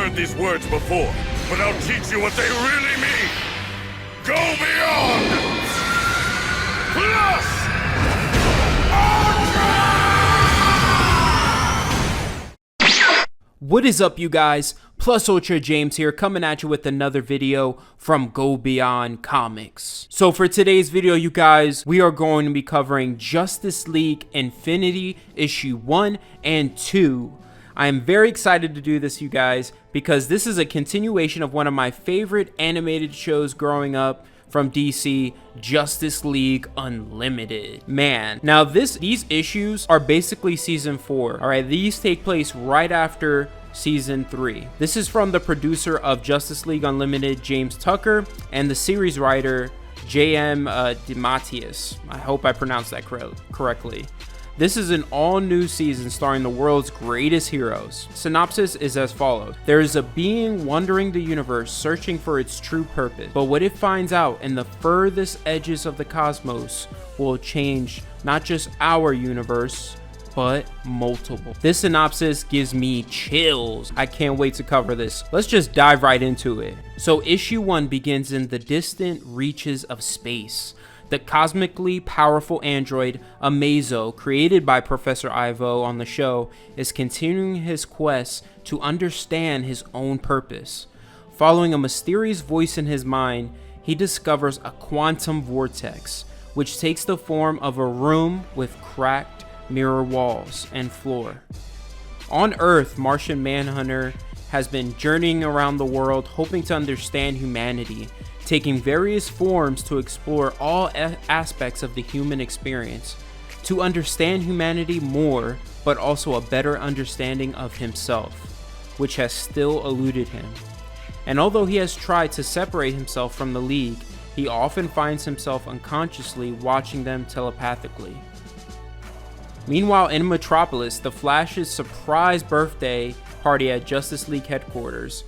heard these words before, but I'll teach you what they really mean. Go beyond! Plus! What is up, you guys? Plus Ultra James here, coming at you with another video from Go Beyond Comics. So for today's video, you guys, we are going to be covering Justice League Infinity issue 1 and 2. I am very excited to do this, you guys, because this is a continuation of one of my favorite animated shows growing up from DC, Justice League Unlimited. Man, now these issues are basically season 4. All right, these take place right after season 3. This is from the producer of Justice League Unlimited, James Tucker, and the series writer J.M. DeMatteis. I hope I pronounced that correctly. This is an all-new season starring the world's greatest heroes. Synopsis is as follows. There is a being wandering the universe searching for its true purpose, but what it finds out in the furthest edges of the cosmos will change not just our universe, but multiple. This synopsis gives me chills. I can't wait to cover this. Let's just dive right into it. So issue 1 begins in the distant reaches of space. The cosmically powerful android Amazo, created by Professor Ivo on the show, is continuing his quest to understand his own purpose. Following a mysterious voice in his mind, he discovers a quantum vortex, which takes the form of a room with cracked mirror walls and floor. On Earth, Martian Manhunter has been journeying around the world hoping to understand humanity, taking various forms to explore all aspects of the human experience, to understand humanity more, but also a better understanding of himself, which has still eluded him. And although he has tried to separate himself from the League, he often finds himself unconsciously watching them telepathically. Meanwhile, in Metropolis, the Flash's surprise birthday party at Justice League headquarters.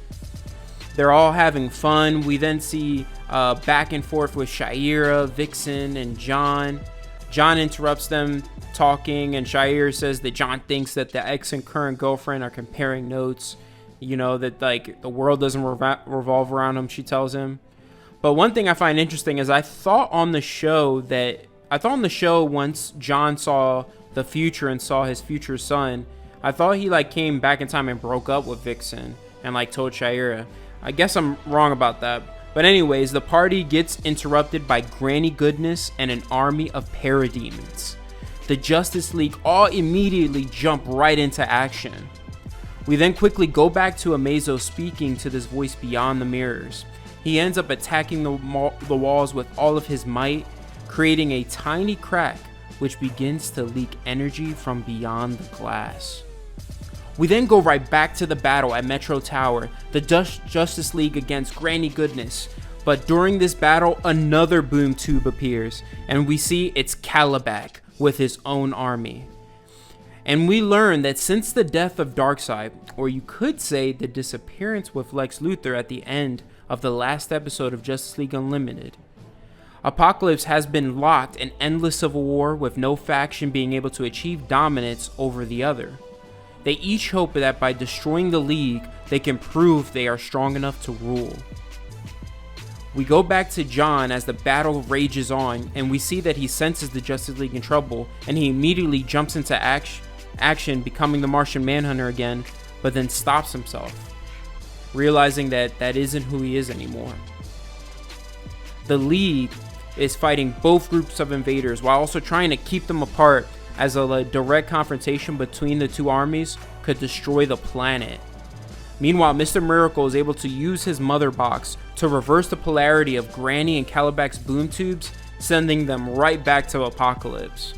They're all having fun. We then see back and forth with Shayera, Vixen, and John. John interrupts them talking, and Shayera says that John thinks that the ex and current girlfriend are comparing notes. You know, that like the world doesn't revolve around them, she tells him. But one thing I find interesting is I thought on the show once John saw the future and saw his future son, I thought he like came back in time and broke up with Vixen and like told Shayera. I guess I'm wrong about that. But anyways, the party gets interrupted by Granny Goodness and an army of parademons. The Justice League all immediately jump right into action. We then quickly go back to Amazo speaking to this voice beyond the mirrors. He ends up attacking the walls with all of his might, creating a tiny crack which begins to leak energy from beyond the glass. We then go right back to the battle at Metro Tower, the Justice League against Granny Goodness. But during this battle, another boom tube appears, and we see it's Kalibak with his own army. And we learn that since the death of Darkseid, or you could say the disappearance with Lex Luthor at the end of the last episode of Justice League Unlimited, Apocalypse has been locked in endless civil war with no faction being able to achieve dominance over the other. They each hope that by destroying the League, they can prove they are strong enough to rule. We go back to John as the battle rages on, and we see that he senses the Justice League in trouble, and he immediately jumps into action, becoming the Martian Manhunter again, but then stops himself, realizing that that isn't who he is anymore. The League is fighting both groups of invaders while also trying to keep them apart, as a direct confrontation between the two armies could destroy the planet. Meanwhile, Mr. Miracle is able to use his mother box to reverse the polarity of Granny and Kalibak's boom tubes, sending them right back to Apocalypse.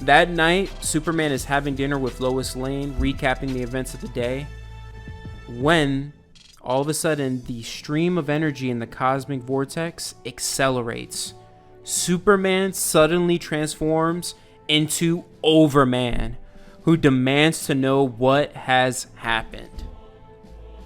That night, Superman is having dinner with Lois Lane, recapping the events of the day, when all of a sudden the stream of energy in the cosmic vortex accelerates. Superman suddenly transforms into Overman, who demands to know what has happened.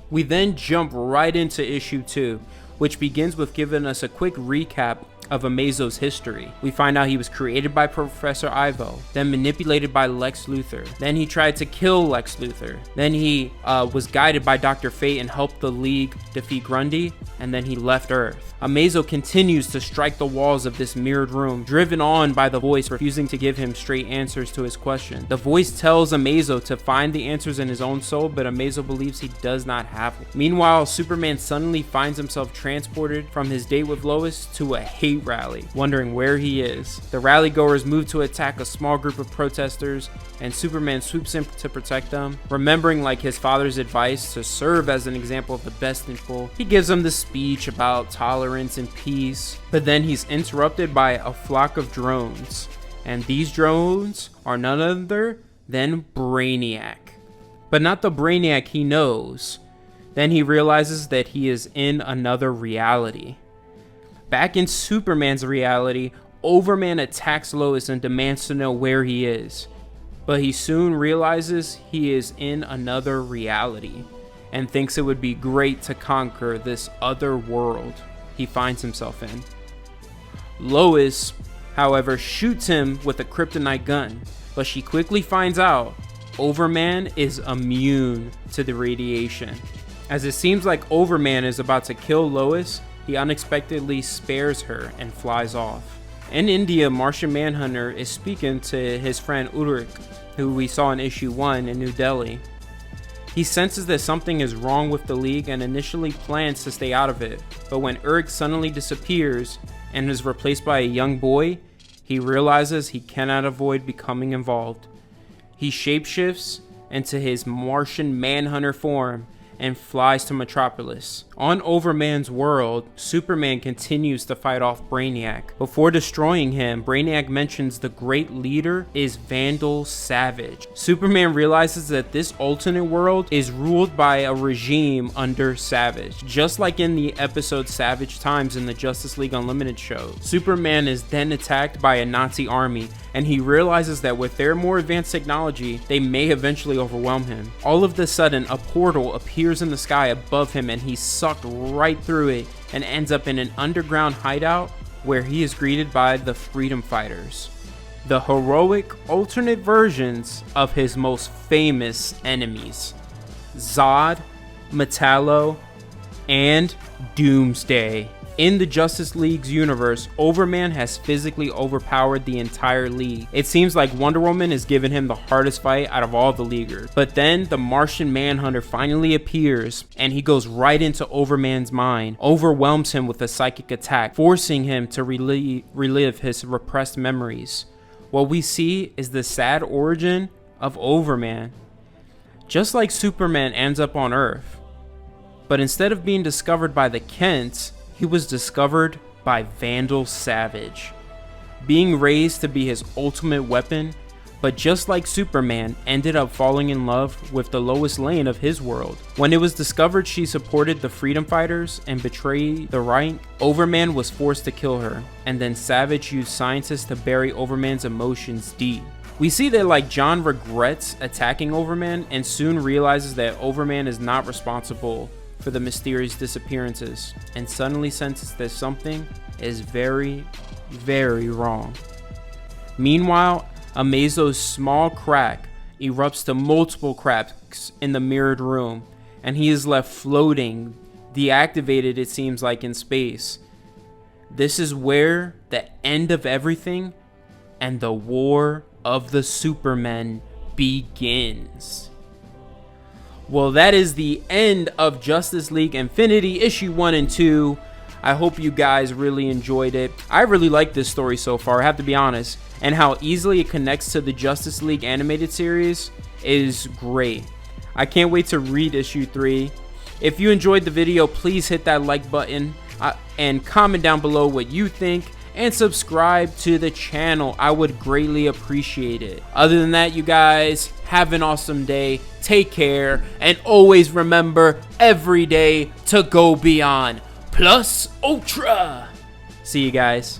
We then jump right into issue 2, which begins with giving us a quick recap of Amazo's history. We find out he was created by Professor Ivo, then manipulated by Lex Luthor. Then he tried to kill Lex Luthor. Then he was guided by Dr. Fate and helped the League defeat Grundy, and then he left Earth. Amazo continues to strike the walls of this mirrored room, driven on by the voice refusing to give him straight answers to his question. The voice tells Amazo to find the answers in his own soul, but Amazo believes he does not have them. Meanwhile, Superman suddenly finds himself transported from his date with Lois to a hate rally, wondering where he is. The rally goers move to attack a small group of protesters, and Superman swoops in to protect them. Remembering like his father's advice to serve as an example of the best people, he gives them the speech about tolerance and peace, but then he's interrupted by a flock of drones, and these drones are none other than Brainiac. But not the Brainiac he knows. Then he realizes that he is in another reality. Back in Superman's reality, Overman attacks Lois and demands to know where he is. But he soon realizes he is in another reality and thinks it would be great to conquer this other world he finds himself in. Lois, however, shoots him with a kryptonite gun, but she quickly finds out Overman is immune to the radiation. As it seems like Overman is about to kill Lois, he unexpectedly spares her and flies off. In India, Martian Manhunter is speaking to his friend Ulrich, who we saw in issue 1 in New Delhi. He senses that something is wrong with the League and initially plans to stay out of it, but when Ulrich suddenly disappears and is replaced by a young boy, he realizes he cannot avoid becoming involved. He shapeshifts into his Martian Manhunter form and flies to Metropolis. On Overman's world, Superman continues to fight off Brainiac. Before destroying him, Brainiac mentions the great leader is Vandal Savage. Superman realizes that this alternate world is ruled by a regime under Savage. Just like in the episode Savage Times in the Justice League Unlimited show, Superman is then attacked by a Nazi army, and he realizes that with their more advanced technology, they may eventually overwhelm him. All of a sudden, a portal appears in the sky above him and he's sucked right through it and ends up in an underground hideout where he is greeted by the Freedom Fighters, the heroic alternate versions of his most famous enemies, Zod, Metallo, and Doomsday. In the Justice League's universe, Overman has physically overpowered the entire League. It seems like Wonder Woman is giving him the hardest fight out of all the Leaguers. But then the Martian Manhunter finally appears, and he goes right into Overman's mind, overwhelms him with a psychic attack, forcing him to relive his repressed memories. What we see is the sad origin of Overman. Just like Superman ends up on Earth, but instead of being discovered by the Kents, he was discovered by Vandal Savage, being raised to be his ultimate weapon, but just like Superman, ended up falling in love with the Lois Lane of his world. When it was discovered she supported the Freedom Fighters and betrayed the Reich, Overman was forced to kill her, and then Savage used scientists to bury Overman's emotions deep. We see that like John regrets attacking Overman and soon realizes that Overman is not responsible for the mysterious disappearances, and suddenly senses that something is very, very wrong. Meanwhile, Amazo's small crack erupts to multiple cracks in the mirrored room, and he is left floating, deactivated it seems like, in space. This is where the end of everything and the war of the Supermen begins. Well, that is the end of Justice League Infinity issue 1 and 2. I hope you guys really enjoyed it. I really like this story so far, I have to be honest, and how easily it connects to the Justice League animated series is great. I can't wait to read issue 3. If you enjoyed the video, please hit that like button and comment down below what you think, and subscribe to the channel. I would greatly appreciate it. Other than that, you guys, have an awesome day, take care, and always remember every day to go beyond plus ultra. See you guys.